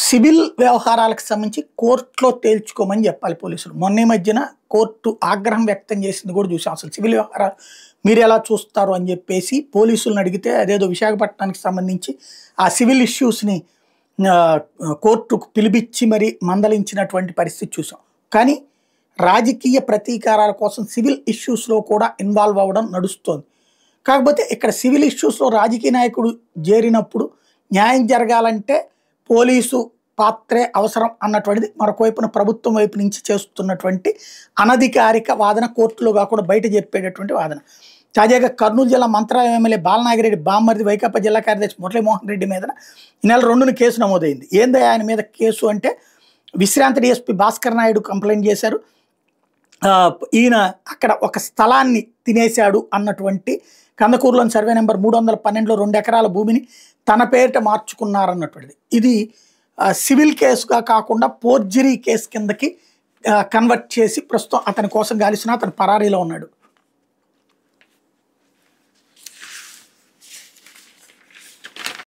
Civil వ్యవహారాలకు సంబంధించి కోర్టులో తేల్చుకోమని చెప్పాలి పోలీసులు. మొన్న మధ్యన కోర్టు ఆగ్రహం వ్యక్తం చేసింది కూడా చూసాం. అసలు సివిల్ వ్యవహారాలు మీరు ఎలా చూస్తారు అని చెప్పేసి పోలీసులను అడిగితే అదేదో విశాఖపట్నానికి సంబంధించి ఆ సివిల్ ఇష్యూస్ని కోర్టుకు పిలిపించి మరి మందలించినటువంటి పరిస్థితి చూసాం. కానీ రాజకీయ ప్రతీకారాల కోసం సివిల్ ఇష్యూస్లో కూడా ఇన్వాల్వ్ అవ్వడం నడుస్తోంది. కాకపోతే ఇక్కడ సివిల్ ఇష్యూస్లో రాజకీయ నాయకుడు చేరినప్పుడు న్యాయం జరగాలంటే పోలీసు పాత్రే అవసరం అన్నటువంటిది మరొక వైపున ప్రభుత్వం వైపు నుంచి చేస్తున్నటువంటి అనధికారిక వాదన, కోర్టులో కాకుండా బయట చెప్పేటటువంటి వాదన. తాజాగా కర్నూలు జిల్లా మంత్రాలయం ఎమ్మెల్యే బాలనాగిరెడ్డి బామ్మర్ది వైకాపా జిల్లా కార్యదర్శి మురళీమోహన్ రెడ్డి మీద ఈ నెల 2న కేసు నమోదైంది. ఏందో ఆయన మీద కేసు అంటే విశ్రాంత డిఎస్పీ భాస్కర్ నాయుడు కంప్లైంట్ చేశారు. ఈయన అక్కడ ఒక స్థలాన్ని తినేశాడు అన్నటువంటి కందకూరులోని సర్వే నెంబర్ 312లో 2 ఎకరాల భూమిని తన పేరిట మార్చుకున్నారన్నటువంటిది. ఇది సివిల్ కేసుగా కాకుండా ఫోర్జరీ కేసు కిందకి కన్వర్ట్ చేసి ప్రస్తుతం అతని కోసం గాలిస్తున్నా, అతను పరారీలో ఉన్నాడు.